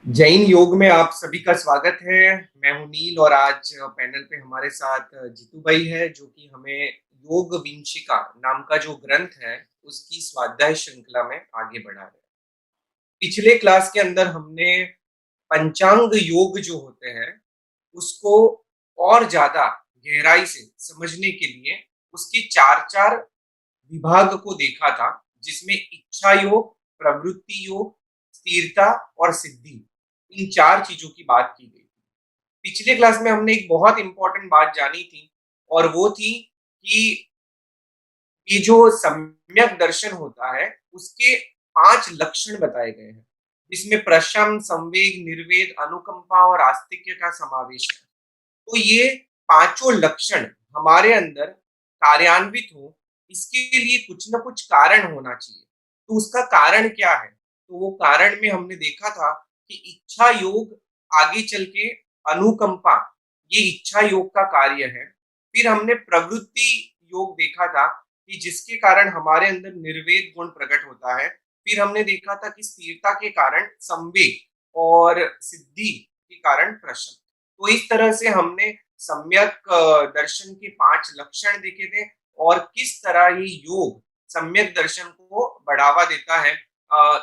जैन योग में आप सभी का स्वागत है। मैं हूं नील और आज पैनल पे हमारे साथ जीतू भाई है जो कि हमें योग विंशिका नाम का जो ग्रंथ है उसकी स्वाध्याय श्रृंखला में आगे बढ़ा रहे हैं। पिछले क्लास के अंदर हमने पंचांग योग जो होते हैं उसको और ज्यादा गहराई से समझने के लिए उसके चार चार विभाग को देखा था, जिसमें इच्छा योग, प्रवृत्ति योग, स्थिरता और सिद्धि, इन चार चीजों की बात की गई थी। पिछले क्लास में हमने एक बहुत इंपॉर्टेंट बात जानी थी और वो थी कि ये जो सम्यक दर्शन होता है उसके 5 लक्षण बताए गए हैं, जिसमें प्रशम, संवेग, निर्वेद, अनुकंपा और आस्तिक्य का समावेश है। तो ये पांचों लक्षण हमारे अंदर कार्यान्वित हो, इसके लिए कुछ ना कुछ कारण होना चाहिए। तो उसका कारण क्या है? तो वो कारण में हमने देखा था कि इच्छा योग आगे चल के अनुकंपा, ये इच्छा योग का कार्य है। फिर हमने प्रवृत्ति योग देखा था कि जिसके कारण हमारे अंदर निर्वेद गुण प्रकट होता है। फिर हमने देखा था कि स्थिरता के कारण संवेग और सिद्धि के कारण प्रश्न। तो इस तरह से हमने सम्यक दर्शन के 5 लक्षण देखे थे और किस तरह ये योग सम्यक दर्शन को बढ़ावा देता है,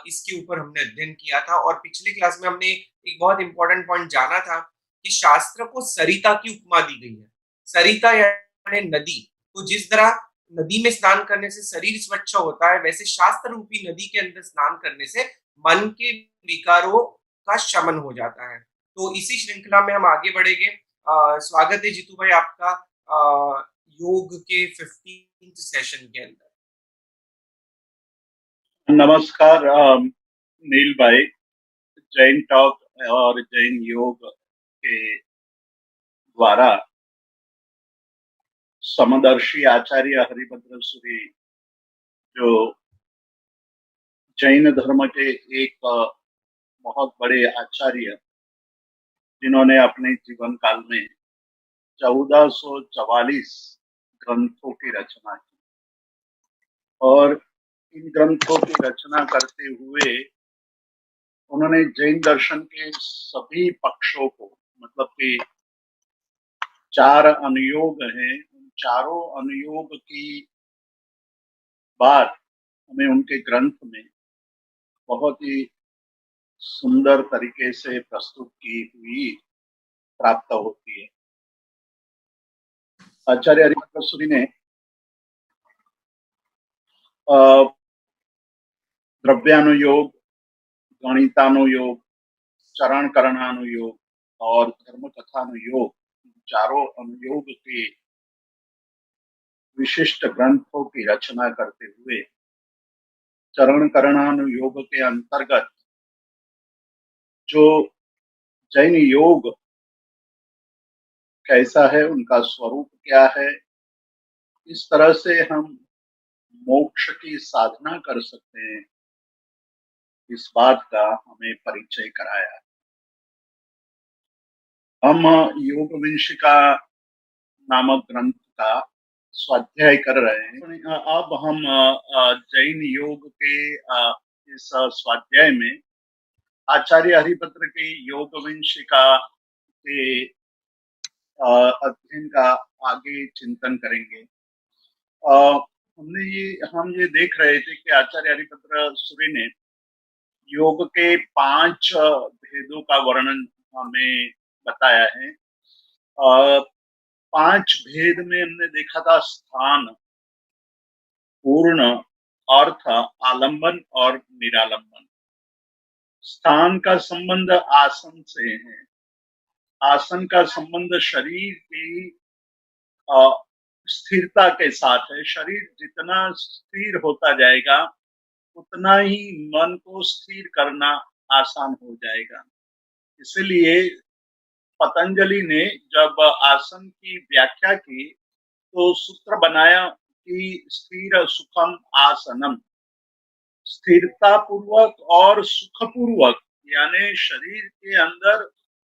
इसके ऊपर हमने अध्ययन किया था। और पिछली क्लास में हमने एक बहुत इंपॉर्टेंट पॉइंट जाना था कि शास्त्र को सरिता की उपमा दी गई है। सरिता यानी नदी। तो जिस तरह नदी में स्नान करने से शरीर स्वच्छ होता है, वैसे शास्त्र रूपी नदी के अंदर स्नान करने से मन के विकारों का शमन हो जाता है। तो इसी श्रृंखला में हम आगे बढ़ेंगे। स्वागत है जीतू भाई आपका योग के 15th सेशन के अंदर। नमस्कार नील भाई। जैन टॉक और जैन योग के द्वारा समदर्शी आचार्य हरिभद्र सूरी, जो जैन धर्म के एक बहुत बड़े आचार्य, जिन्होंने अपने जीवन काल में 1444 ग्रंथों की रचना की और इन ग्रंथों की रचना करते हुए उन्होंने जैन दर्शन के सभी पक्षों को, मतलब कि 4 अनुयोग हैं, उन चारों अनुयोग की बात हमें उनके ग्रंथ में बहुत ही सुंदर तरीके से प्रस्तुत की हुई प्राप्त होती है। आचार्य हरिभद्र सूरी ने द्रव्यानुयोग, गणितानुयोग, चरण करणानुयोग और धर्म कथानुयोग, चारों अनुयोग के विशिष्ट ग्रंथों की रचना करते हुए चरण करणानुयोग के अंतर्गत जो जैन योग कैसा है, उनका स्वरूप क्या है, इस तरह से हम मोक्ष की साधना कर सकते हैं, इस बात का हमें परिचय कराया। हम योग विंशिका नामक ग्रंथ का स्वाध्याय कर रहे हैं। अब हम जैन योग के इस स्वाध्याय में आचार्य हरिभद्र की योग विंशिका के अध्ययन का आगे चिंतन करेंगे। हम ये देख रहे थे कि आचार्य हरिभद्र सूरी ने योग के 5 भेदों का वर्णन हमें बताया है। 5 भेद में हमने देखा था स्थान, पूर्ण, अर्थ, आलंबन और निरालंबन। स्थान का संबंध आसन से है। आसन का संबंध शरीर की स्थिरता के साथ है। शरीर जितना स्थिर होता जाएगा उतना ही मन को स्थिर करना आसान हो जाएगा। इसलिए पतंजलि ने जब आसन की व्याख्या की तो सूत्र बनाया कि स्थिर सुखम आसनम। स्थिरता पूर्वक और सुखपूर्वक, यानी शरीर के अंदर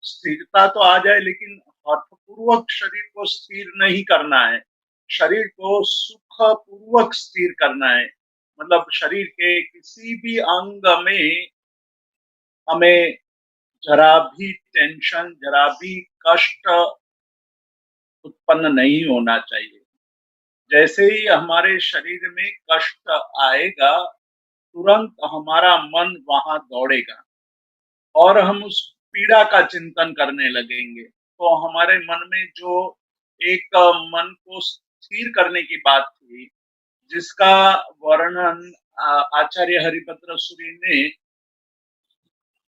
स्थिरता तो आ जाए लेकिन अर्थपूर्वक शरीर को स्थिर नहीं करना है, शरीर को सुखपूर्वक स्थिर करना है। मतलब शरीर के किसी भी अंग में हमें जरा भी टेंशन, जरा भी कष्ट उत्पन्न नहीं होना चाहिए। जैसे ही हमारे शरीर में कष्ट आएगा, तुरंत हमारा मन वहां दौड़ेगा और हम उस पीड़ा का चिंतन करने लगेंगे। तो हमारे मन में जो एक मन को स्थिर करने की बात थी, जिसका वर्णन आचार्य हरिभद्र सूरी ने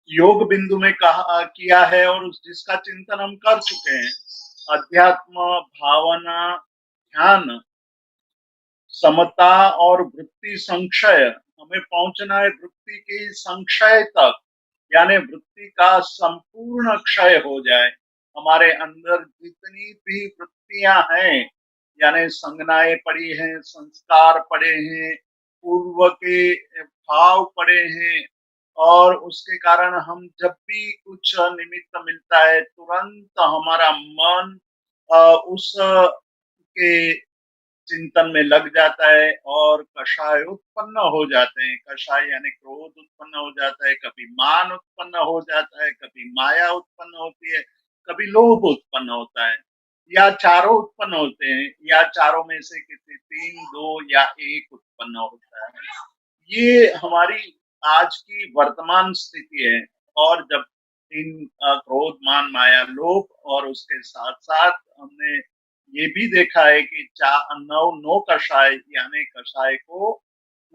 योग बिंदु में कहा किया है और जिसका चिंतन हम कर चुके हैं, अध्यात्म, भावना, ध्यान, समता और वृत्ति संक्षय, हमें पहुंचना है वृत्ति के संक्षय तक, यानी वृत्ति का संपूर्ण क्षय हो जाए। हमारे अंदर जितनी भी वृत्तियां हैं, यानी संज्ञाएं पड़ी हैं, संस्कार पड़े हैं, पूर्व के भाव पड़े हैं, और उसके कारण हम जब भी कुछ निमित्त मिलता है, तुरंत हमारा मन उस के चिंतन में लग जाता है और कषाय उत्पन्न हो जाते हैं। कषाय यानी क्रोध उत्पन्न हो जाता है, कभी मान उत्पन्न हो जाता है, कभी माया उत्पन्न होती है, कभी लोभ उत्पन्न होता है, या चारों उत्पन्न होते हैं, या चारों में से किसी तीन, दो या एक उत्पन्न होता है। ये हमारी आज की वर्तमान स्थिति है। और जब इन क्रोध, मान, माया, लोभ, और उसके साथ साथ हमने ये भी देखा है कि नौ कषाय, यानी कषाय को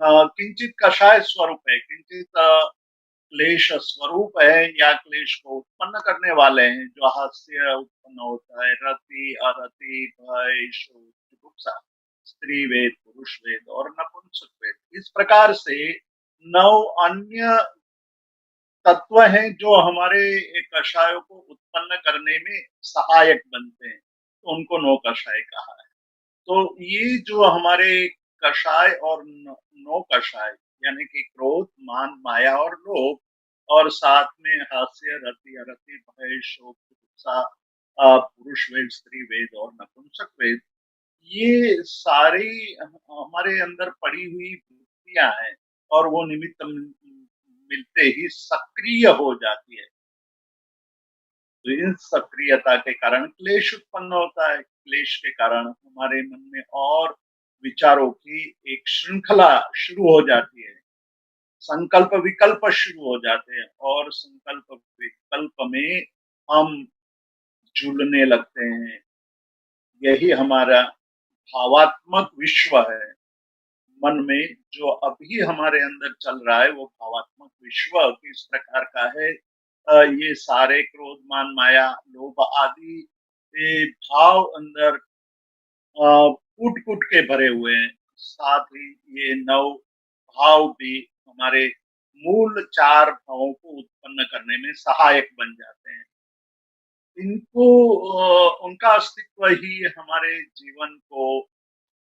किंचित कषाय स्वरूप है, किंचित क्लेश स्वरूप है, या क्लेश को उत्पन्न करने वाले हैं, जो हास्य उत्पन्न होता है, रति, अरति, भय, शोक, जुगुप्सा, स्त्री वेद, पुरुष वेद और नपुंसक वेद। इस प्रकार से 9 अन्य तत्व हैं जो हमारे कषायों को उत्पन्न करने में सहायक बनते हैं, तो उनको 9 कषाय कहा है। तो ये जो हमारे कषाय और 9 कषाय, यानी कि क्रोध, मान, माया और लोभ, और साथ में हास्य, रति, अरति, भय, शोक, गुस्सा, पुरुष वेद, स्त्री वेद और नपुंसक वेद, ये सारी हमारे अंदर पड़ी हुई वृत्तियां हैं, और वो निमित्त मिलते ही सक्रिय हो जाती है। तो इन सक्रियता के कारण क्लेश उत्पन्न होता है। क्लेश के कारण हमारे मन में और विचारों की एक श्रृंखला शुरू हो जाती है, संकल्प विकल्प शुरू हो जाते हैं, और संकल्प विकल्प में हम झूलने लगते हैं। यही हमारा भावात्मक विश्व है। मन में जो अभी हमारे अंदर चल रहा है, वो भावात्मक विश्व किस प्रकार का है, ये सारे क्रोध, मान, माया, लोभ आदि ये भाव अंदर कूट कूट के भरे हुए हैं। साथ ही ये 9 भाव भी हमारे मूल 4 भावों को उत्पन्न करने में सहायक बन जाते हैं। इनको उनका अस्तित्व ही हमारे जीवन को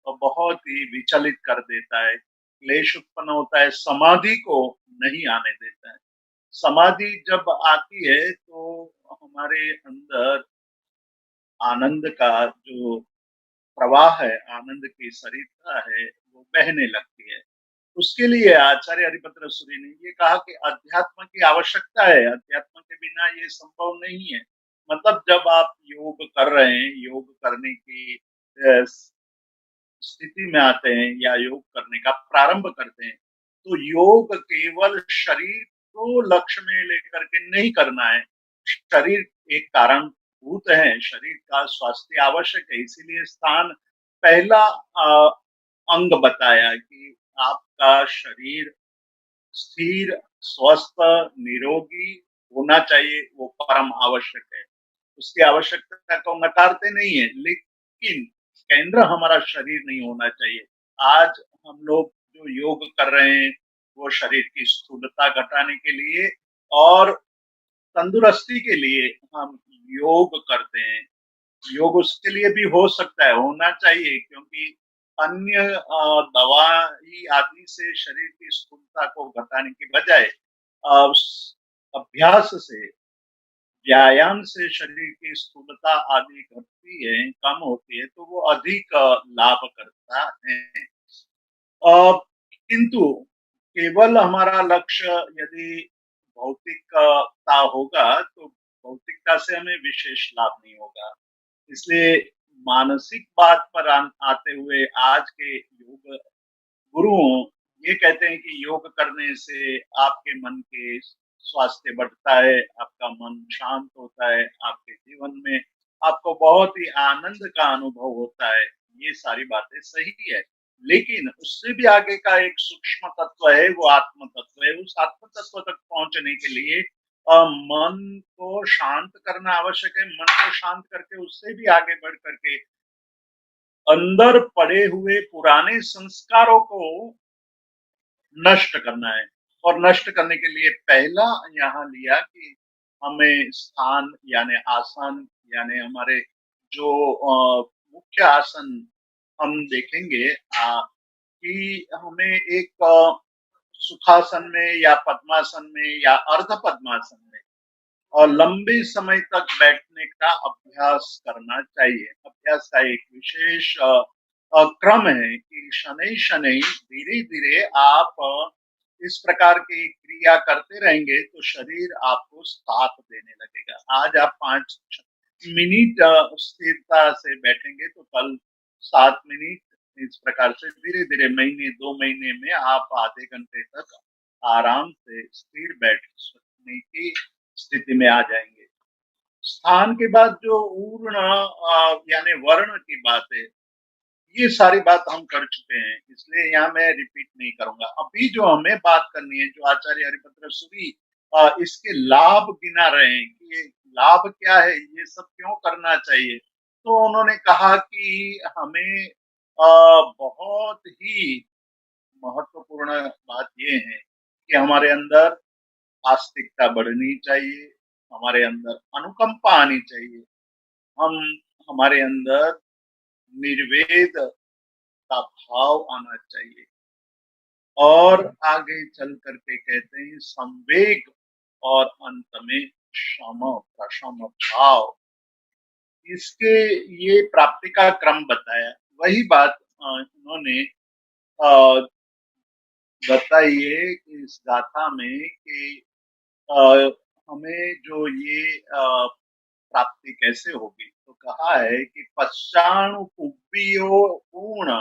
बहुत ही विचलित कर देता है। क्लेश उत्पन्न होता है, समाधि को नहीं आने देता है। समाधि जब आती है तो हमारे अंदर आनंद का जो प्रवाह है, आनंद की सरिता है, वो बहने लगती है। उसके लिए आचार्य हरिभद्र सूरी ने ये कहा कि अध्यात्म की आवश्यकता है, अध्यात्म के बिना ये संभव नहीं है। मतलब जब आप योग कर रहे हैं, योग करने की स्थिति में आते हैं या योग करने का प्रारंभ करते हैं, तो योग केवल शरीर को लक्ष्य में लेकर के नहीं करना है। शरीर एक कारण भूत है, शरीर का स्वास्थ्य आवश्यक है, इसीलिए स्थान पहला अंग बताया कि आपका शरीर स्थिर, स्वस्थ, निरोगी होना चाहिए, वो परम आवश्यक है। उसकी आवश्यकता को नकारते नहीं है, लेकिन केंद्र हमारा शरीर नहीं होना चाहिए। आज हम लोग जो योग कर रहे हैं, वो शरीर की स्थूलता घटाने के लिए और तंदुरुस्ती के लिए हम योग करते हैं। योग उसके लिए भी हो सकता है, होना चाहिए, क्योंकि अन्य दवाई आदि से शरीर की स्थूलता को घटाने के बजाय अभ्यास से, व्यायाम से शरीर की स्थूलता आदि घटती है, कम होती है, तो वो अधिक लाभ करता है। किंतु केवल हमारा लक्ष्य यदि भौतिकता होगा तो भौतिकता से हमें विशेष लाभ नहीं होगा। इसलिए मानसिक बात पर आते हुए आज के योग गुरुओं ये कहते हैं कि योग करने से आपके मन के स्वास्थ्य बढ़ता है, आपका मन शांत होता है, आपके जीवन में आपको बहुत ही आनंद का अनुभव होता है। ये सारी बातें सही है, लेकिन उससे भी आगे का एक सूक्ष्म तत्व है, वो आत्म तत्व है। उस आत्म तत्व तक पहुंचने के लिए मन को शांत करना आवश्यक है। मन को शांत करके उससे भी आगे बढ़ करके अंदर पड़े हुए पुराने संस्कारों को नष्ट करना है। और नष्ट करने के लिए पहला यहाँ लिया कि हमें स्थान यानी आसन यानी हमारे जो मुख्य आसन हम देखेंगे कि हमें एक सुखासन में या पद्मासन में या अर्ध पद्मासन में और लंबे समय तक बैठने का अभ्यास करना चाहिए। अभ्यास का एक विशेष क्रम है कि शनै-शनै धीरे-धीरे आप इस प्रकार की क्रिया करते रहेंगे तो शरीर आपको साथ देने लगेगा। आज आप 5 मिनट स्थिरता से बैठेंगे तो कल 7 मिनट, इस प्रकार से धीरे-धीरे महीने 2 महीने में आप आधे घंटे तक आराम से स्थिर बैठ सकने की स्थिति में आ जाएंगे। स्थान के बाद जो ऊर्ण यानी वर्ण की बात है, ये सारी बात हम कर चुके हैं, इसलिए यहाँ मैं रिपीट नहीं करूंगा। अभी जो हमें बात करनी है, जो आचार्य हरिभद्र सूरी इसके लाभ गिना रहे हैं कि ये लाभ क्या है, ये सब क्यों करना चाहिए, तो उन्होंने कहा कि हमें बहुत ही महत्वपूर्ण बात ये है कि हमारे अंदर आस्तिकता बढ़नी चाहिए, हमारे अंदर अनुकंपा आनी चाहिए, हम हमारे अंदर निर्वेद का भाव आना चाहिए और आगे चल करके कहते हैं संवेग और अंत में क्षम प्रशम भाव। इसके ये प्राप्ति का क्रम बताया। वही बात उन्होंने बताई है कि इस गाथा में कि अ, हमें जो ये प्राप्ति कैसे होगी, तो कहा है कि पश्चाणु पुब्बियो पूर्ण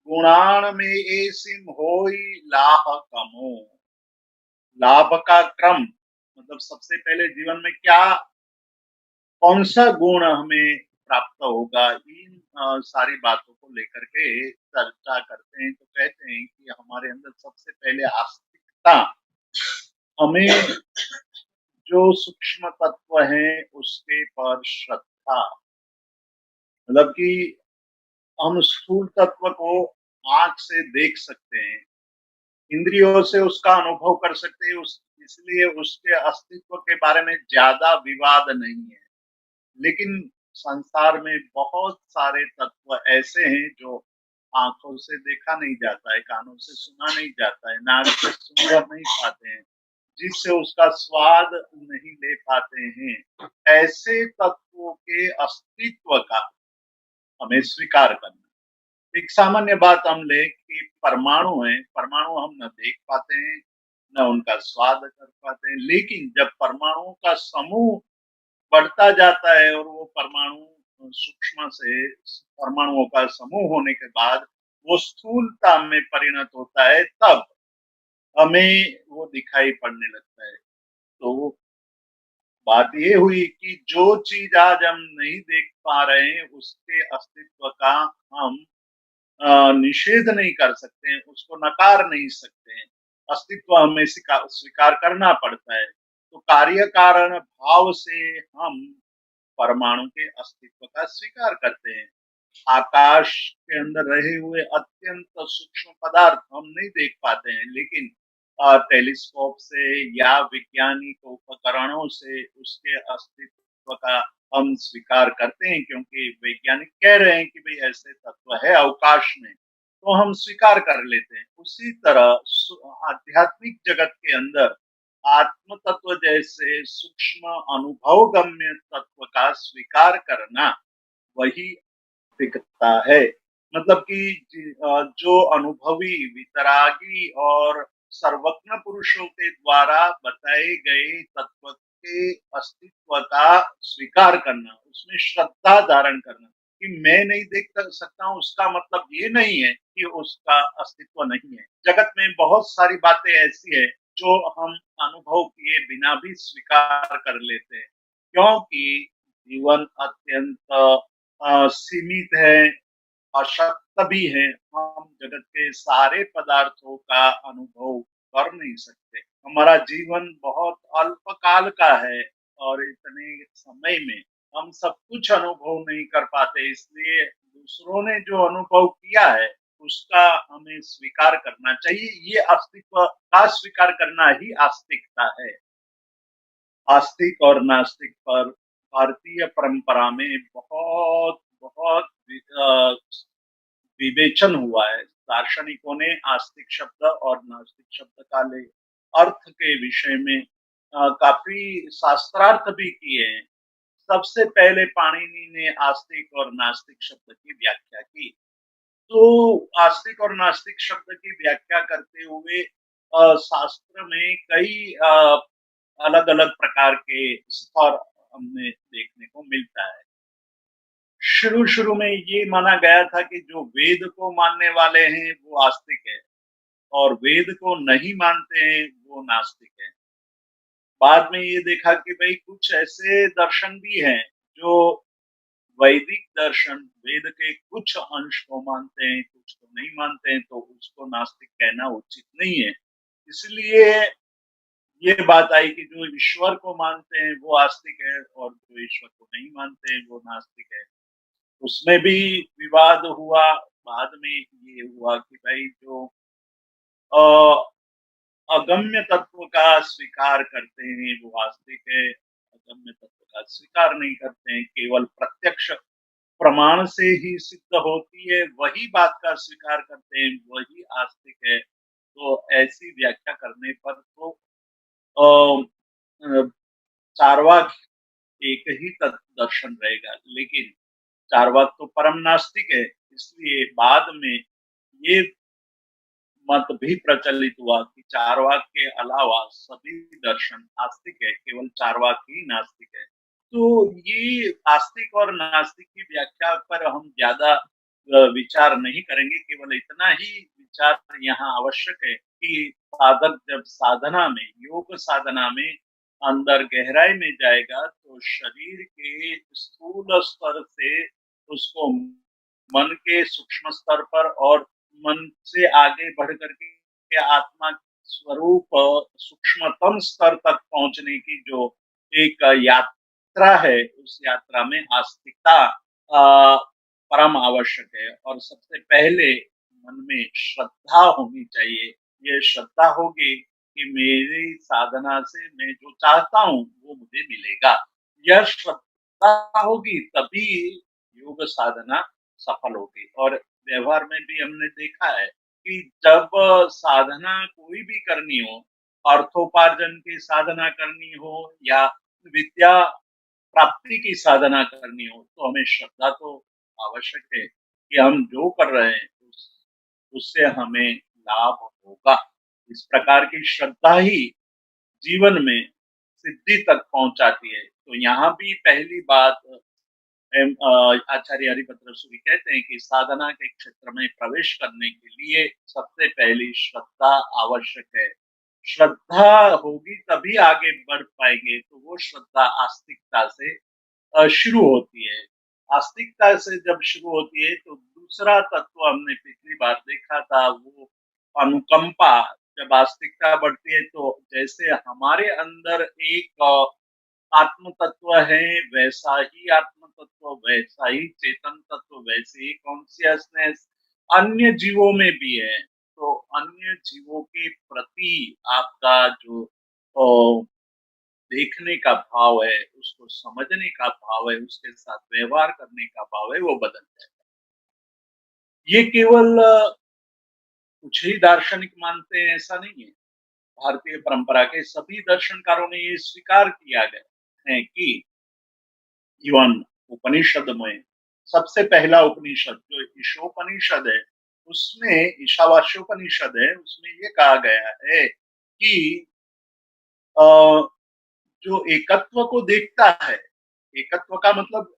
गुणान में एसिम होई लाभ कमो। लाभ का क्रम मतलब सबसे पहले जीवन में क्या कौन सा गुण हमें प्राप्त होगा, इन सारी बातों को लेकर के चर्चा करते हैं। तो कहते हैं कि हमारे अंदर सबसे पहले आस्तिकता, हमें जो सूक्ष्म तत्व है उसके पर श्रद्धा, मतलब कि हम स्थूल तत्व को आंख से देख सकते हैं, इंद्रियों से उसका अनुभव कर सकते हैं, उस इसलिए उसके अस्तित्व के बारे में ज्यादा विवाद नहीं है। लेकिन संसार में बहुत सारे तत्व ऐसे हैं जो आंखों से देखा नहीं जाता है, कानों से सुना नहीं जाता है, नाक से सूंघ नहीं पाते हैं, जिससे उसका स्वाद नहीं ले पाते हैं। ऐसे तत्वों के अस्तित्व का हमें स्वीकार करना। एक सामान्य बात हम ले कि परमाणु है, परमाणु हम न देख पाते हैं, न उनका स्वाद कर पाते हैं, लेकिन जब परमाणुओं का समूह बढ़ता जाता है और वो परमाणु सूक्ष्म से परमाणुओं का समूह होने के बाद वो स्थूलता में परिणत होता है, तब हमें वो दिखाई पड़ने लगता है। तो बात ये हुई कि जो चीज आज हम नहीं देख पा रहे हैं उसके अस्तित्व का हम निषेध नहीं कर सकते हैं, उसको नकार नहीं सकते हैं, अस्तित्व हमें स्वीकार करना पड़ता है। तो कार्य कारण भाव से हम परमाणु के अस्तित्व का स्वीकार करते हैं। आकाश के अंदर रहे हुए अत्यंत सूक्ष्म पदार्थ हम नहीं देख पाते हैं, लेकिन टेलीस्कोप से या वैज्ञानिक उपकरणों से उसके अस्तित्व का हम स्वीकार करते हैं, क्योंकि वैज्ञानिक कह रहे हैं कि भाई ऐसे तत्व है अवकाश में, तो हम स्वीकार कर लेते हैं। उसी तरह आध्यात्मिक जगत के अंदर आत्म तत्व जैसे सूक्ष्म अनुभव गम्य तत्व का स्वीकार करना वही दिखता है। मतलब कि जो अनुभवी वितरागी और सर्वज्ञ पुरुषों के द्वारा बताए गए तत्व के अस्तित्व का स्वीकार करना, उसमें श्रद्धा धारण करना कि मैं नहीं देख सकता हूँ, उसका मतलब ये नहीं है कि उसका अस्तित्व नहीं है। जगत में बहुत सारी बातें ऐसी है जो हम अनुभव किए बिना भी स्वीकार कर लेते हैं, क्योंकि जीवन अत्यंत सीमित है, अशक्त भी है। हम जगत के सारे पदार्थों का अनुभव कर नहीं सकते। हमारा जीवन बहुत अल्पकाल का है और इतने समय में हम सब कुछ अनुभव नहीं कर पाते, इसलिए दूसरों ने जो अनुभव किया है उसका हमें स्वीकार करना चाहिए। ये अस्तित्व का स्वीकार करना ही आस्तिकता है। आस्तिक और नास्तिक पर भारतीय परंपरा में बहुत बहुत विवेचन हुआ है। दार्शनिकों ने आस्तिक शब्द और नास्तिक शब्द का अर्थ के विषय में काफी शास्त्रार्थ भी किए हैं। सबसे पहले पाणिनि ने आस्तिक और नास्तिक शब्द की व्याख्या की। तो आस्तिक और नास्तिक शब्द की व्याख्या करते हुए शास्त्र में कई अलग अलग प्रकार के स्तर हमें देखने को मिलता है। शुरू शुरू में ये माना गया था कि जो वेद को मानने वाले हैं वो आस्तिक है और वेद को नहीं मानते हैं वो नास्तिक है। बाद में ये देखा कि भाई कुछ ऐसे दर्शन भी हैं जो वैदिक दर्शन वेद के कुछ अंश को मानते हैं, कुछ को नहीं मानते हैं, तो उसको नास्तिक कहना उचित नहीं है। इसलिए ये बात आई कि जो ईश्वर को मानते हैं वो आस्तिक है और जो ईश्वर को नहीं मानते हैं वो नास्तिक है। उसमें भी विवाद हुआ। बाद में ये हुआ कि भाई जो अ, अगम्य तत्व का स्वीकार करते हैं वो आस्तिक है, अगम्य तत्व का स्वीकार नहीं करते हैं, केवल प्रत्यक्ष प्रमाण से ही सिद्ध होती है वही बात का स्वीकार करते हैं वही आस्तिक है। तो ऐसी व्याख्या करने पर तो अ, अ, चार्वाक एक ही दर्शन रहेगा, लेकिन चार्वाक तो परम नास्तिक है। इसलिए बाद में ये मत भी प्रचलित हुआ कि चार्वाक के अलावा सभी दर्शन आस्तिक है, केवल चार्वाक ही नास्तिक है। तो ये आस्तिक और नास्तिक की व्याख्या पर हम ज्यादा विचार नहीं करेंगे। केवल इतना ही विचार यहाँ आवश्यक है कि साधक जब साधना में, योग साधना में अंदर गहराई में जाएगा तो शरीर के स्थूल स्तर से उसको मन के सूक्ष्म स्तर पर और मन से आगे बढ़ करके आत्मा स्वरूप सूक्ष्मतम स्तर तक पहुंचने की जो एक यात्रा है, उस यात्रा में आस्तिकता परम आवश्यक है। और सबसे पहले मन में श्रद्धा होनी चाहिए। ये श्रद्धा होगी कि मेरी साधना से मैं जो चाहता हूँ वो मुझे मिलेगा। यह श्रद्धा होगी तभी योग साधना सफल होगी। और व्यवहार में भी हमने देखा है कि जब साधना कोई भी करनी हो, अर्थोपार्जन की साधना करनी हो या विद्या प्राप्ति की साधना करनी हो, तो हमें श्रद्धा तो आवश्यक है कि हम जो कर रहे हैं उससे हमें लाभ होगा। इस प्रकार की श्रद्धा ही जीवन में सिद्धि तक पहुंचाती है। तो यहाँ भी पहली बात आचार्य हरिभद्र सूरी कहते हैं कि साधना के क्षेत्र में प्रवेश करने के लिए सबसे पहली श्रद्धा आवश्यक है। श्रद्धा होगी तभी आगे बढ़ पाएंगे। तो वो श्रद्धा आस्तिकता से शुरू होती है। आस्तिकता से जब शुरू होती है तो दूसरा तत्व हमने पिछली बार देखा था, वो अनुकंपा। जब आस्तिकता बढ़ती है तो जैसे हमारे अंदर एक आत्म तत्व है, वैसा ही आत्म तत्व, वैसा ही चेतन तत्व, वैसे ही कॉन्सियसनेस अन्य जीवों में भी है। तो अन्य जीवों के प्रति आपका जो देखने का भाव है, उसको समझने का भाव है, उसके साथ व्यवहार करने का भाव है, वो बदल जाएगा। ये केवल कुछ ही दार्शनिक मानते हैं ऐसा नहीं है। भारतीय परंपरा के सभी दर्शनकारों ने ये स्वीकार किया गया है कि इवन उपनिषद में सबसे पहला उपनिषद जो ईशोपनिषद है, उसमें ईशावास्योपनिषद है, उसमें ये कहा गया है कि अ, जो एकत्व को देखता है, एकत्व का मतलब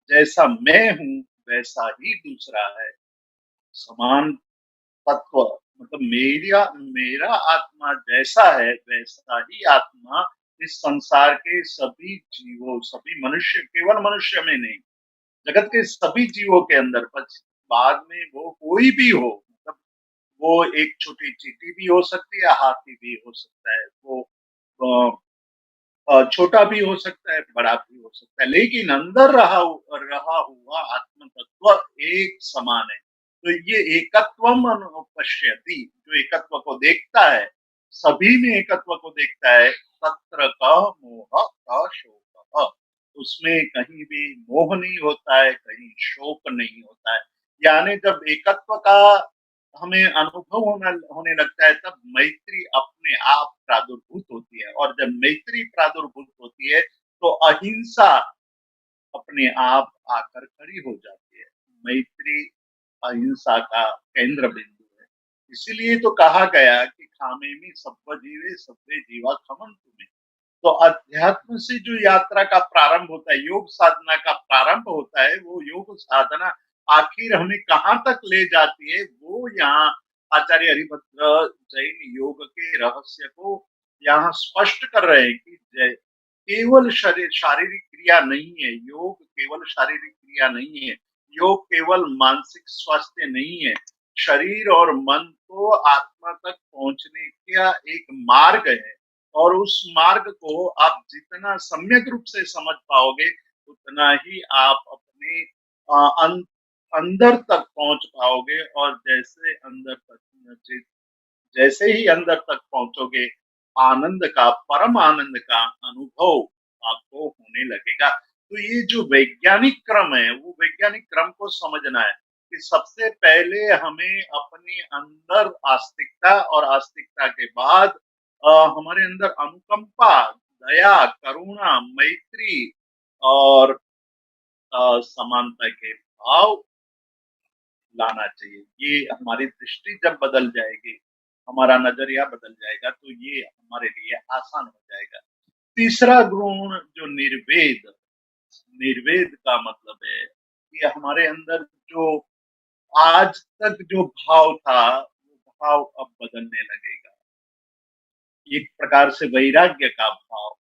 जैसा मैं हूँ वैसा ही दूसरा है, समान तत्व, मतलब मेरा आत्मा जैसा है वैसा ही आत्मा इस संसार के सभी जीवों, सभी मनुष्य, केवल मनुष्य में नहीं, जगत के सभी जीवों के अंदर, बाद में वो कोई भी हो, मतलब वो एक छोटी चींटी भी हो सकती है, हाथी भी हो सकता है, वो छोटा भी हो सकता है, बड़ा भी हो सकता है, लेकिन अंदर रहा हुआ आत्म तत्व एक समान है। तो ये एकत्वम पश्यति, जो एकत्व को देखता है, सभी में एकत्व को देखता है, तत्र का मोह का शोक, उसमें कहीं भी मोह नहीं होता है, कहीं शोक नहीं होता है। यानी जब एकत्व का हमें अनुभव होने लगता है, तब मैत्री अपने आप प्रादुर्भूत होती है, और जब मैत्री प्रादुर्भूत होती है तो अहिंसा अपने आप आकर खड़ी हो जाती है। मैत्री अहिंसा का केंद्र बिंदु है। इसीलिए तो कहा गया कि खामेमि सब्ब जीवे सब्बे जीवा खमंतु में। तो अध्यात्म से जो यात्रा का प्रारंभ होता है, योग साधना का प्रारंभ होता है, वो योग साधना आखिर हमें कहाँ तक ले जाती है, वो यहाँ आचार्य हरिभद्र जैन योग के रहस्य को यहाँ स्पष्ट कर रहे हैं कि केवल शारीरिक क्रिया नहीं है, योग केवल शारीरिक क्रिया नहीं है, योग केवल मानसिक स्वास्थ्य नहीं है, शरीर और मन को आत्मा तक पहुंचने का एक मार्ग है, और उस मार्ग को आप जितना सम्यक रूप से समझ पाओगे, उतना ही आप अपने अंदर तक पहुंच पाओगे, और जैसे ही अंदर तक पहुंचोगे, आनंद का, परम आनंद का अनुभव आपको होने लगेगा। तो ये जो वैज्ञानिक क्रम है, वो वैज्ञानिक क्रम को समझना है कि सबसे पहले हमें अपने अंदर आस्तिकता, और आस्तिकता के बाद हमारे अंदर अनुकंपा, दया, करुणा, मैत्री और समानता के भाव लाना चाहिए। ये हमारी दृष्टि जब बदल जाएगी, हमारा नजरिया बदल जाएगा, तो ये हमारे लिए आसान हो जाएगा। तीसरा गुण जो निर्वेद, निर्वेद का मतलब है कि हमारे अंदर जो आज तक जो भाव था, वो भाव अब बदलने लगेगा। एक प्रकार से वैराग्य का भाव,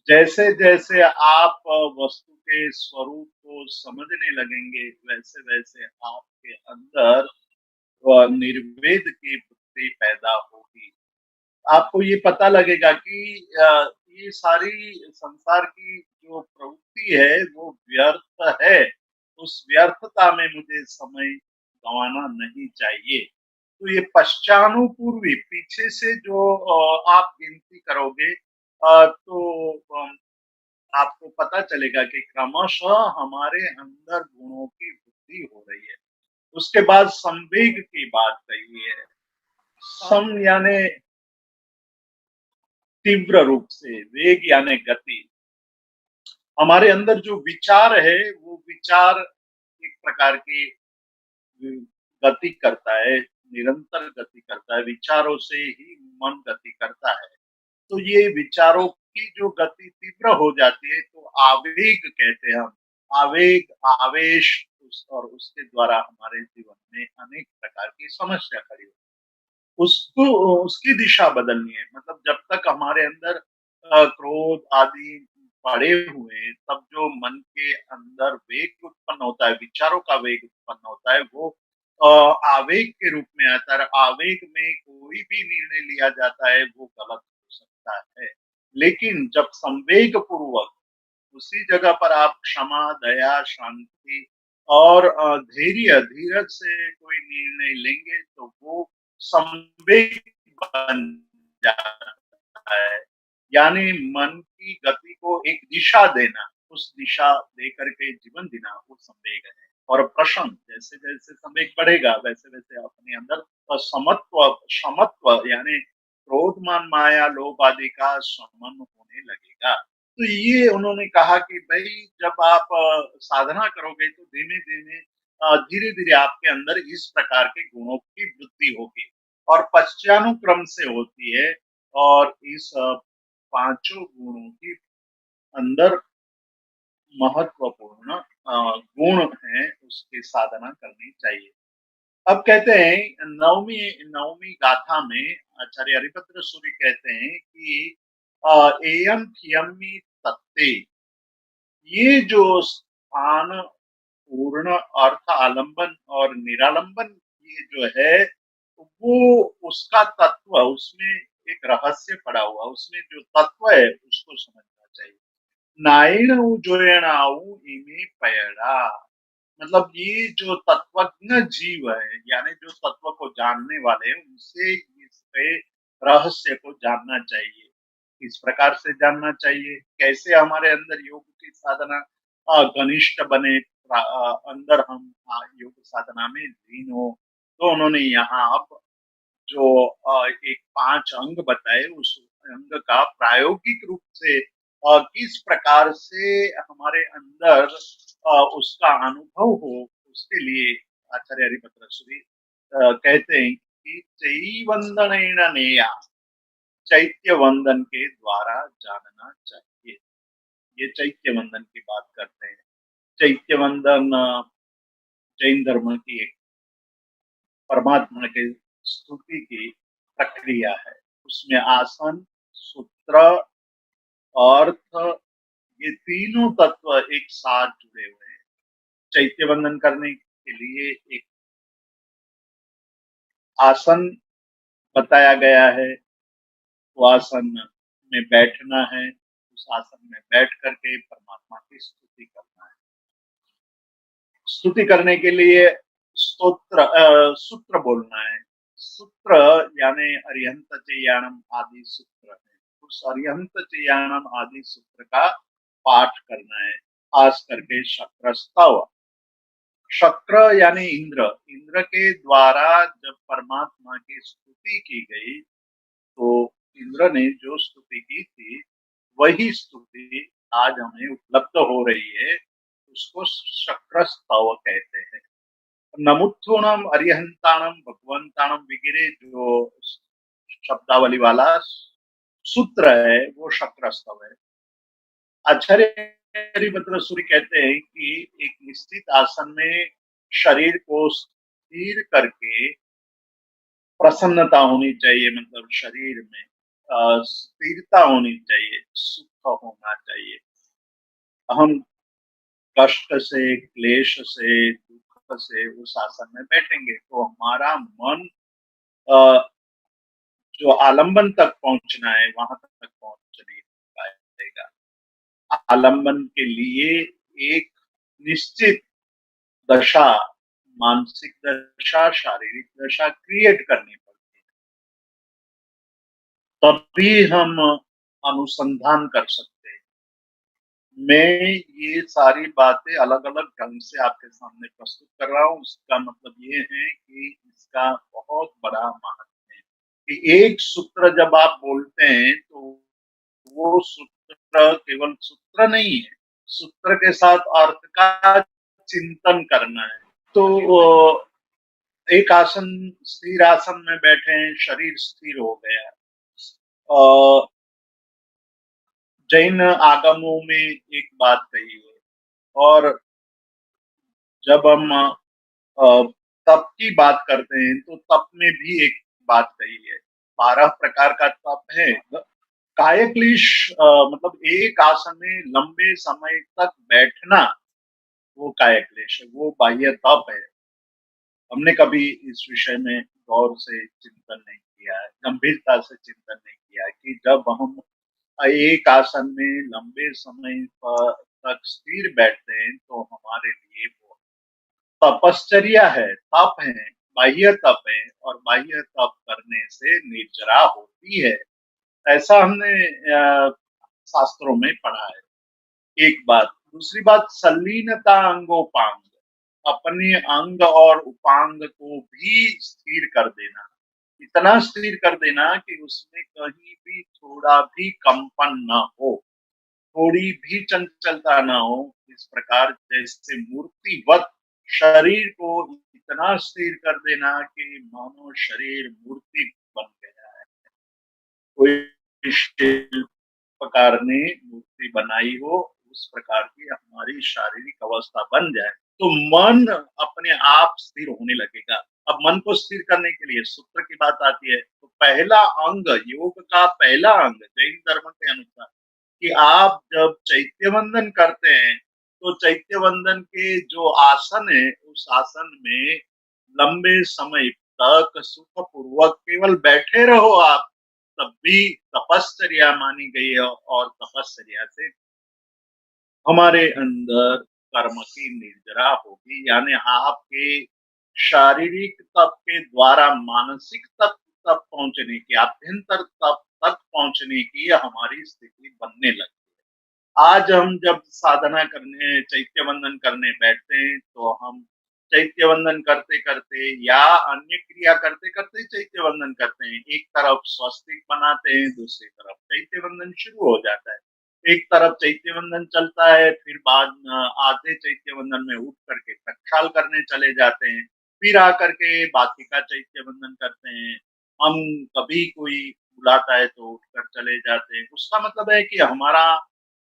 जैसे जैसे आप वस्तु के स्वरूप को समझने लगेंगे, वैसे वैसे आपके अंदर निर्वेद की वृत्ति पैदा होगी। आपको ये पता लगेगा कि ये सारी संसार की जो प्रवृत्ति है वो व्यर्थ है, उस व्यर्थता में मुझे समय गंवाना नहीं चाहिए। तो ये पश्चानुपूर्वी, पीछे से जो आप गिनती करोगे, तो आपको पता चलेगा कि क्रमशः हमारे अंदर गुणों की वृद्धि हो रही है। उसके बाद संवेग की बात कही है। सम यानी तीव्र रूप से, वेग यानी गति। हमारे अंदर जो विचार है, वो विचार एक प्रकार की गति करता है, निरंतर गति करता है, विचारों से ही मन गति करता है। तो ये विचारों की जो गति तीव्र हो जाती है, तो आवेग कहते हैं हम, आवेग, आवेश, और उसके द्वारा हमारे जीवन में अनेक प्रकार की समस्या खड़ी होती है। उसको, उसकी दिशा बदलनी है। मतलब जब तक हमारे अंदर क्रोध आदि पड़े हुए हैं, तब जो मन के अंदर वेग उत्पन्न होता है, विचारों का वेग उत्पन्न होता है, वो अ, आवेग के रूप में आता है। आवेग में कोई भी निर्णय लिया जाता है, वो गलत हो सकता है। लेकिन जब संवेग पूर्वक उसी जगह पर आप क्षमा, दया, शांति और धैर्य, धीरज से कोई निर्णय लेंगे, तो वो संवेग बन जाता है। यानी मन की गति को एक दिशा देना, उस दिशा दे करके जीवन जीना, वो संवेग है। और प्रश्न, जैसे जैसे संवेग बढ़ेगा, वैसे वैसे अपने अंदर समत्व, समत्व यानी क्रोध, मान, माया, लोभ आदि का शमन होने लगेगा। तो ये उन्होंने कहा कि भाई जब आप साधना करोगे, तो धीमे धीमे धीरे धीरे आपके अंदर इस प्रकार के गुणों की वृद्धि होगी और पश्चानुक्रम से होती है। और इस पांचों गुणों की अंदर महत्वपूर्ण गुण है, उसकी साधना करनी चाहिए। अब कहते हैं नवमी नवमी गाथा में आचार्य हरिभद्र सूरि कहते हैं कि एयम थियम्मी तत्ते, ये जो स्थान पूर्ण अर्थ आलंबन और निरालंबन ये जो है वो उसका तत्व, उसमें एक रहस्य पड़ा हुआ, उसमें जो तत्व है उसको समझना चाहिए। नाइन जोयणाऊ इमे पैड़ा, मतलब ये जो तत्वज्ञ जीव है यानी जो तत्व को जानने वाले हैं उनसे इसके रहस्य को जानना चाहिए। इस प्रकार से जानना चाहिए कैसे हमारे अंदर योग की साधना घनिष्ठ बने, अंदर हम योग साधना में लीन हो। तो उन्होंने यहाँ अब जो एक 5 अंग बताए उस अंग का प्रायोगिक रूप से किस प्रकार से हमारे अंदर उसका अनुभव हो, उसके लिए आचार्य हरिभद्र सूरि कहते हैं कि चैवंदनेन नेया, चैत्य वंदन के द्वारा जानना चाहिए। ये चैत्य वंदन की बात करते हैं। चैत्य वंदन जैन धर्म की एक परमात्मा के स्तुति की प्रक्रिया है। उसमें आसन, सूत्र, अर्थ, ये तीनों तत्व एक साथ जुड़े हुए हैं। चैत्य वंदन करने के लिए एक आसन बताया गया है, वो आसन में बैठना है, उस आसन में बैठ करके परमात्मा की स्तुति करना है। स्तुति करने के लिए सूत्र बोलना है। सूत्र यानी अरिहंत चेयाणम आदि सूत्र है, उस अरिहंत चेयाणम आदि सूत्र का पाठ करना है। खास करके शक्रस्तव, शक्र यानी इंद्र, इंद्र के द्वारा जब परमात्मा की स्तुति की गई तो इंद्र ने जो स्तुति की थी वही स्तुति आज हमें उपलब्ध हो रही है, उसको शक्रस्तव कहते हैं। नमुत्थुणम अरिहंताणम भगवंताणम वगैरह जो शब्दावली वाला सूत्र है वो शक्रस्तव है। आचार्य हरिभद्र सूरि कहते हैं कि एक निश्चित आसन में शरीर को स्थिर करके प्रसन्नता होनी चाहिए, मतलब शरीर में स्थिरता होनी चाहिए, सुख होना चाहिए। हम कष्ट से, क्लेश से, दुख से उस आसन में बैठेंगे तो हमारा मन जो आलंबन तक पहुंचना है वहां तक पहुंच नहीं पाएगा। आलंबन के लिए एक निश्चित दशा, मानसिक दशा, शारीरिक दशा क्रिएट करनी पड़ती है, तभी हम अनुसंधान कर सकते हैं। मैं ये सारी बातें अलग अलग ढंग से आपके सामने प्रस्तुत कर रहा हूँ, उसका मतलब ये है कि इसका बहुत बड़ा महत्व है कि एक सूत्र जब आप बोलते हैं तो वो सूत्र केवल सूत्र नहीं है, सूत्र के साथ अर्थ का चिंतन करना है। तो एक आसन, स्थिर आसन में बैठे हैं, शरीर स्थिर हो गया। जैन आगमों में एक बात कही है, और जब हम तप की बात करते हैं तो तप में भी एक बात कही है। 12 प्रकार का तप है। कायक्लेश मतलब एक आसन में लंबे समय तक बैठना वो कायक्लेश है, वो बाह्य तप है। हमने कभी इस विषय में गौर से चिंतन नहीं किया है, गंभीरता से चिंतन नहीं किया है कि जब हम एक आसन में लंबे समय तक स्थिर बैठते हैं तो हमारे लिए वो तपश्चर्या है, तप है, बाह्य तप है, और बाह्य तप करने से निर्जरा होती है, ऐसा हमने शास्त्रों में पढ़ा है। एक बात, दूसरी बात संलीनता अंगोपांग, अपने अंग और उपांग को भी स्थिर कर देना, इतना स्थिर कर देना कि उसमें कहीं भी थोड़ा भी कंपन ना हो, थोड़ी भी चंचलता ना हो। इस प्रकार जैसे मूर्तिवत शरीर को इतना स्थिर कर देना कि मानो शरीर मूर्ति बन गया है। कोई शिल्पकार ने मूर्ति बनाई हो, उस प्रकार की हमारी शारीरिक अवस्था बन जाए, तो मन अपने आप स्थिर होने लगेगा। अब मन को स्थिर करने के लिए सूत्र की बात आती है, तो पहला अंग, योग का पहला अंग जैन धर्म के अनुसार, कि आप जब चैत्य वंदन करते हैं, तो चैत्य वंदन के जो आसन है, उस आसन में लंबे समय तक सुखपूर्वक केवल बैठे रहो आप, तब भी तपश्चर्या मानी गई है। और तपश्चर्या से हमारे अंदर कर्म की निर्जरा होगी, यानी आपके शारीरिक तप के द्वारा मानसिक तप तक पहुंचने की, आभ्यंतर तप तक पहुंचने की हमारी स्थिति बनने लगती है। आज हम जब साधना करने, चैत्य वंदन करने बैठते हैं, तो हम चैत्य वंदन करते करते या अन्य क्रिया करते करते चैत्य वंदन करते हैं। एक तरफ स्वस्तिक बनाते हैं, दूसरी तरफ चैत्य वंदन शुरू हो जाता है। एक तरफ चैत्य वंदन चलता है, फिर बाद आधे चैत्य वंदन में उठ करके प्रक्षाल करने चले जाते हैं, फिर आकर के बाकी का चैत्य वंदन करते हैं। हम कभी कोई बुलाता है तो उठकर चले जाते हैं। उसका मतलब है कि हमारा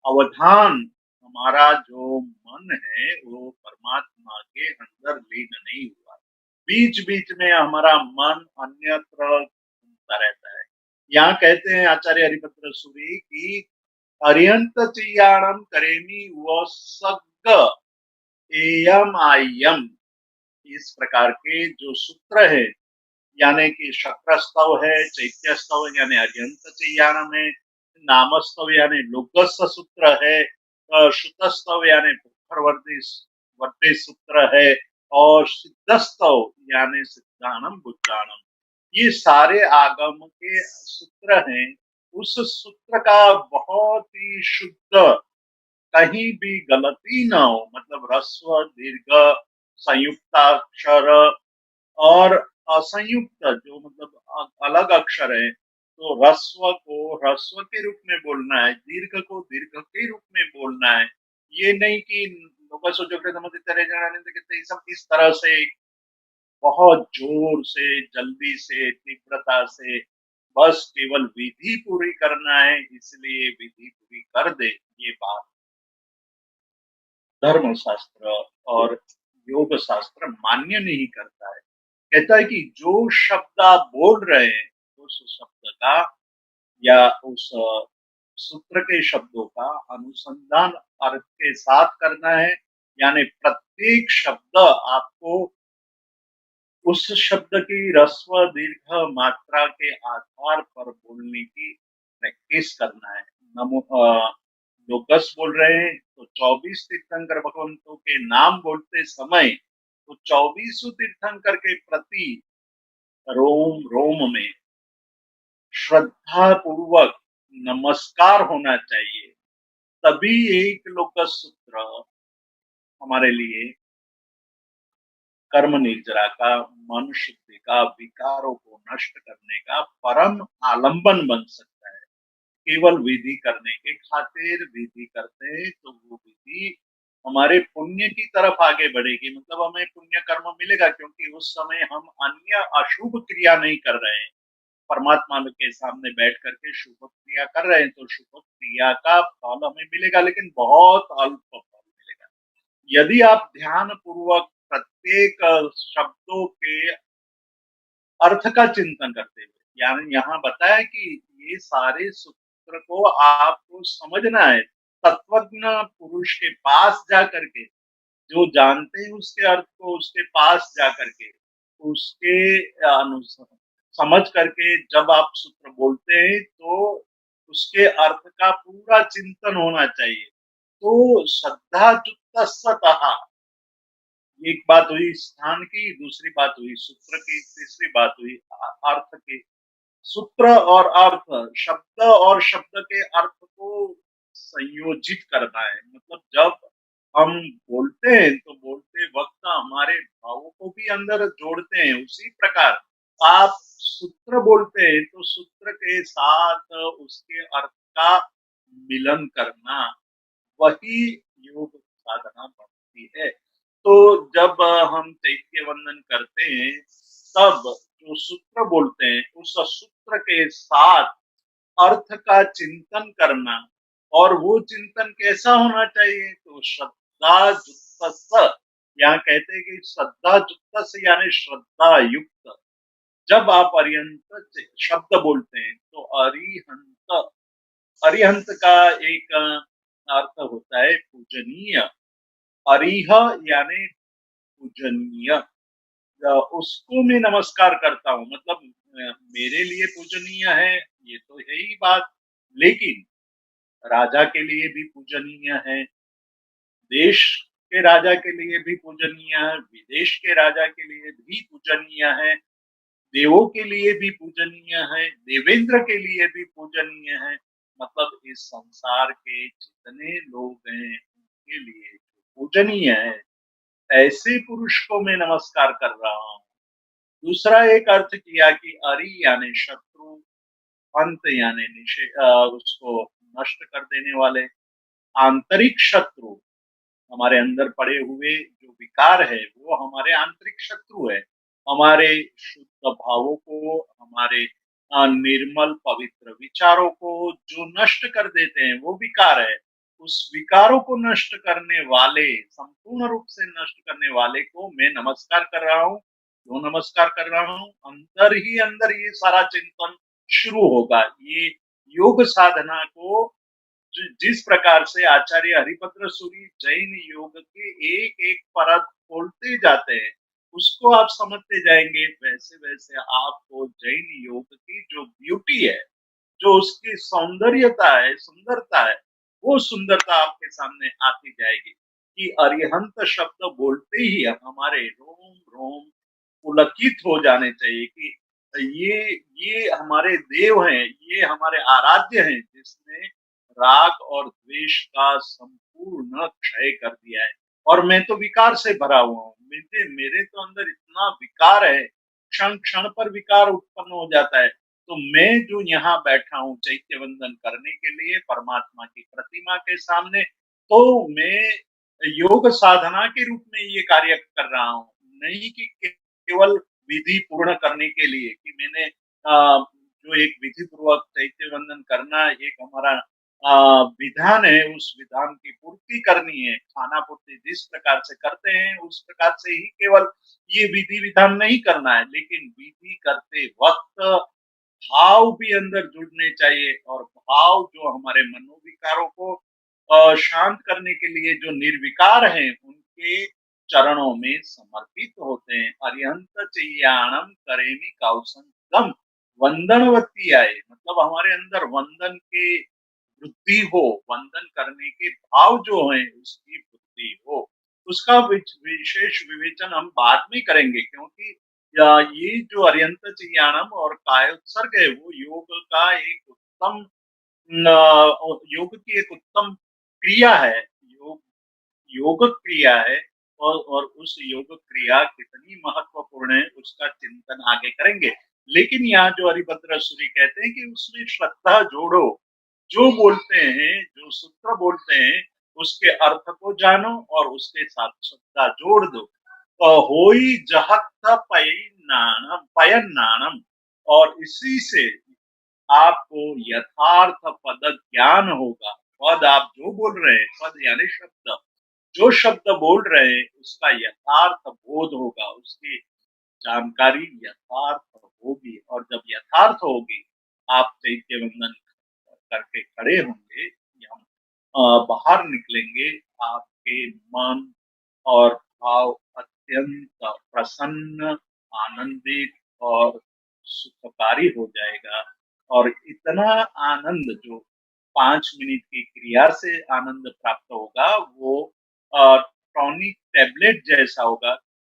अवधान, हमारा जो मन है, वो परमात्मा के अंदर लीन नहीं हुआ। बीच बीच में हमारा मन अन्यत्र घूमता रहता है। यहाँ कहते हैं आचार्य हरिभद्र सूरी की अर्यंत चीयाणम करेमी व सग एयम आयम, इस प्रकार के जो सूत्र है, यानी कि शक्रस्तव है, चैत्यस्तव यानी अर्यंत चैयाणम है, नामस्तव यानी लोकस सूत्र है, श्रुतस्तव यानी पुखरवर्ती वर्ती सूत्र है, और सिद्धस्तव यानी सिद्धानम बुद्धानम, ये सारे आगम के सूत्र हैं। उस सूत्र का बहुत ही शुद्ध, कहीं भी गलती ना हो, मतलब ह्रस्व दीर्घ संयुक्ताक्षर और असंयुक्त जो मतलब अलग अक्षर है, तो ह्रस्व को ह्रस्व के रूप में बोलना है, दीर्घ को दीर्घ के रूप में बोलना है। ये नहीं कि लोग सोचो सब इस तरह से बहुत जोर से, जल्दी से, तीव्रता से बस केवल विधि पूरी करना है, इसलिए विधि पूरी कर दे, ये बात धर्म शास्त्र और योग शास्त्र मान्य नहीं करता है। कहता है कि जो शब्द आप बोल रहे हैं, उस शब्द का या उस सूत्र के शब्दों का अनुसंधान अर्थ के साथ करना है, यानी प्रत्येक शब्द आपको उस शब्द की ह्रस्व दीर्घ मात्रा के आधार पर बोलने की प्रैक्टिस करना है। नमो लोकस बोल रहे हैं, तो 24 तीर्थंकर भगवंतों के नाम बोलते समय, तो 24 तीर्थंकर के प्रति रोम रोम में श्रद्धा पूर्वक नमस्कार होना चाहिए। तभी एक लोकस सूत्र हमारे लिए कर्म निर्जरा का, मन शुद्धि का, विकारों को नष्ट करने का परम आलंबन बन सकता है। केवल विधि करने के खातिर विधि करते हैं, तो वो विधि हमारे पुण्य की तरफ आगे बढ़ेगी, मतलब हमें पुण्य कर्म मिलेगा, क्योंकि उस समय हम अन्य अशुभ क्रिया नहीं कर रहे हैं, परमात्मा के सामने बैठ करके शुभ क्रिया कर रहे हैं, तो शुभ क्रिया का फल हमें मिलेगा, लेकिन बहुत अल्प फल मिलेगा। यदि आप ध्यान पूर्वक प्रत्येक शब्दों के अर्थ का चिंतन करते हुए, यानी यहाँ बताया कि ये सारे सूत्र को आपको समझना है, तत्वज्ञ पुरुष के पास जा करके, जो जानते हैं उसके अर्थ को, उसके पास जा करके उसके अनुसार समझ करके जब आप सूत्र बोलते हैं, तो उसके अर्थ का पूरा चिंतन होना चाहिए। तो श्रद्धा जुक्तस्तः, एक बात हुई स्थान की, दूसरी बात हुई सूत्र की, तीसरी बात हुई अर्थ की। सूत्र और अर्थ, शब्द और शब्द के अर्थ को संयोजित करना है, मतलब जब हम बोलते हैं, तो बोलते वक्त हमारे भावों को भी अंदर जोड़ते हैं। उसी प्रकार आप सूत्र बोलते हैं, तो सूत्र के साथ उसके अर्थ का मिलन करना, वही योग साधना बनती है। तो जब हम चैत्य वंदन करते हैं, तब जो सूत्र बोलते हैं, उस सूत्र के साथ अर्थ का चिंतन करना, और वो चिंतन कैसा होना चाहिए, तो श्रद्धा युक्त, यहाँ कहते हैं कि श्रद्धा युक्त यानी श्रद्धा युक्त। जब आप अरिहंत शब्द बोलते हैं तो अरिहंत, अरिहंत का एक अर्थ होता है पूजनीय। अरिह यानी पूजनीय, उसको मैं नमस्कार करता हूँ, मतलब मेरे लिए पूजनीय है, ये तो है ही बात, लेकिन राजा के लिए भी पूजनीय है, देश के राजा के लिए भी पूजनीय है, विदेश के राजा के लिए भी पूजनीय है, देवों के लिए भी पूजनीय है, देवेंद्र के लिए भी पूजनीय है। मतलब इस संसार के जितने लोग हैं उनके लिए पूजनीय है, ऐसे पुरुष को मैं नमस्कार कर रहा हूँ। दूसरा एक अर्थ किया कि अरि यानी शत्रु, अंत यानी उसको नष्ट कर देने वाले, आंतरिक शत्रु, हमारे अंदर पड़े हुए जो विकार है वो हमारे आंतरिक शत्रु है, हमारे शुद्ध भावों को, हमारे निर्मल पवित्र विचारों को जो नष्ट कर देते हैं वो विकार है। उस विकारों को नष्ट करने वाले, संपूर्ण रूप से नष्ट करने वाले को मैं नमस्कार कर रहा हूँ। जो नमस्कार कर रहा हूँ, अंदर ही अंदर ये सारा चिंतन शुरू होगा। ये योग साधना को जिस प्रकार से आचार्य हरिभद्र सूरी जैन योग के एक एक परत खोलते जाते हैं, उसको आप समझते जाएंगे, वैसे वैसे आपको जैन योग की जो ब्यूटी है, जो उसकी सौंदर्यता है, सुंदरता है, वो सुंदरता आपके सामने आती जाएगी कि अरिहंत शब्द बोलते ही हमारे रोम रोम पुलकित हो जाने चाहिए कि ये हमारे देव हैं, ये हमारे आराध्य हैं, जिसने राग और द्वेष का संपूर्ण क्षय कर दिया है। और मैं तो विकार से भरा हुआ हूँ, मेरे मेरे तो अंदर इतना विकार है, क्षण क्षण पर विकार उत्पन्न हो जाता है। तो मैं जो यहाँ बैठा हूँ चैत्य वंदन करने के लिए परमात्मा की प्रतिमा के सामने, तो मैं योग साधना के रूप में ये कार्य कर रहा हूँ, नहीं कि केवल विधि पूर्ण करने के लिए कि मैंने जो एक विधि पूर्वक चैत्य वंदन करना एक हमारा विधान है, उस विधान की पूर्ति करनी है, खाना पूर्ति जिस प्रकार से करते हैं उस प्रकार से ही केवल ये विधि विधान नहीं करना है, लेकिन विधि करते वक्त भाव भी अंदर जुड़ने चाहिए, और भाव जो हमारे मनोविकारों को शांत करने के लिए जो निर्विकार हैं उनके चरणों में समर्पित होते हैं। अरिहंत चैयाणम करेमी कौसंगम वंदनवती आए, मतलब हमारे अंदर वंदन के वृद्धि हो, वंदन करने के भाव जो हैं उसकी वृद्धि हो। उसका विशेष विवेचन हम बाद में करेंगे, क्योंकि ये जो अरिहंत चियाणम और कायोत्सर्ग है वो योग का एक उत्तम योग की एक उत्तम क्रिया है, योग योग क्रिया है। और उस योग क्रिया कितनी महत्वपूर्ण है उसका चिंतन आगे करेंगे। लेकिन यहाँ जो हरिभद्र सूरी कहते हैं कि उसमें श्रद्धा जोड़ो, जो बोलते हैं, जो सूत्र बोलते हैं उसके अर्थ को जानो और उसके साथ श्रद्धा जोड़ दो, तो होई जहत पयन नानम, और इसी से आपको यथार्थ पद ज्ञान होगा। पद आप जो बोल रहे हैं, पद यानी शब्द, जो शब्द बोल रहे हैं उसका यथार्थ बोध होगा, उसकी जानकारी यथार्थ होगी, और जब यथार्थ होगी आप चैत्य वंदन करके खड़े होंगे, हम बाहर निकलेंगे, आपके मन और भाव अत्यंत प्रसन्न, आनंदित और सुखकारी हो जाएगा। और इतना आनंद जो 5 मिनट की क्रिया से आनंद प्राप्त होगा वो टॉनिक टैबलेट जैसा होगा।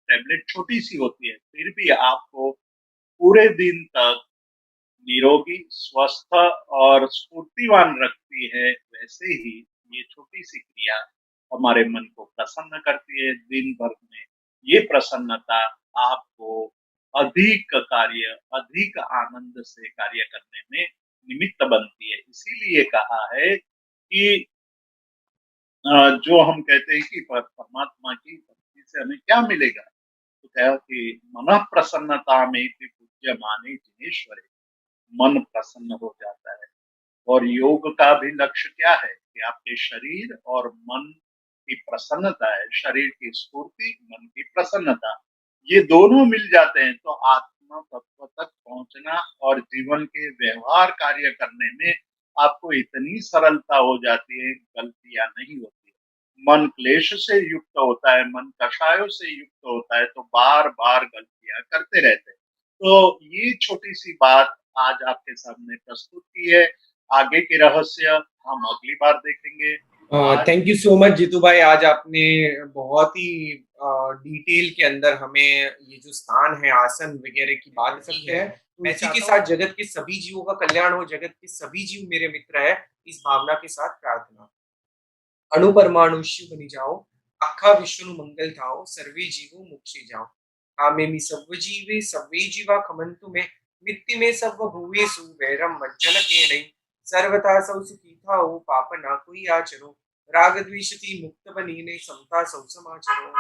टैबलेट छोटी सी होती है, फिर भी आपको पूरे दिन तक निरोगी, स्वस्थ और स्फूर्तिवान रखती है। वैसे ही ये छोटी सी क्रिया हमारे मन को प्रसन्न करती है। दिन भर में ये प्रसन्नता आपको अधिक कार्य, अधिक आनंद से कार्य करने में निमित्त बनती है। इसीलिए कहा है कि जो हम कहते हैं कि परमात्मा की भक्ति से हमें क्या मिलेगा? तो कहा कि मनः प्रसन्नता में पूज्यमाने जिनेश्वरे, मन प्रसन्न हो जाता है। और योग का भी लक्ष्य क्या है कि आपके शरीर और मन की प्रसन्नता है, शरीर की स्फूर्ति, मन की प्रसन्नता, ये दोनों मिल जाते हैं तो आत्मा तत्व तक पहुंचना और जीवन के व्यवहार कार्य करने में आपको इतनी सरलता हो जाती है, गलतियां नहीं होती है। मन क्लेश से युक्त होता है, मन कषायों से युक्त होता है, तो बार बार गलतियां करते रहते हैं। तो ये छोटी सी बात आज आपके सामने प्रस्तुत की है। आगे के रहस्य हम अगली बार देखेंगे। आज thank you so much Jitu भाई। आज आपने बहुत ही डिटेल के अंदर हमें ये जो स्थान है, आसन वगैरह की बात की है। तो इसी के साथ जगत के सभी जीवों का कल्याण हो, जगत के सभी जीव मेरे मित्र है, इस भावना के साथ प्रार्थना। अणु परमाणु शिव बनी जाओ, आखा विश्व नु मंगल थाओ, सर्वे जीवो मोक्षे जाओ। कामे मी सर्व जीवे सर्वे जीवा खमंतु में, मित्ति में सर्व भूवेषु वैरम मज्जन केणै। सर्वथा सौ सुखी थाओ, पाप ना कोई आचरो, राग द्वेष की मुक्त बनीने, समता सौ समाचरो।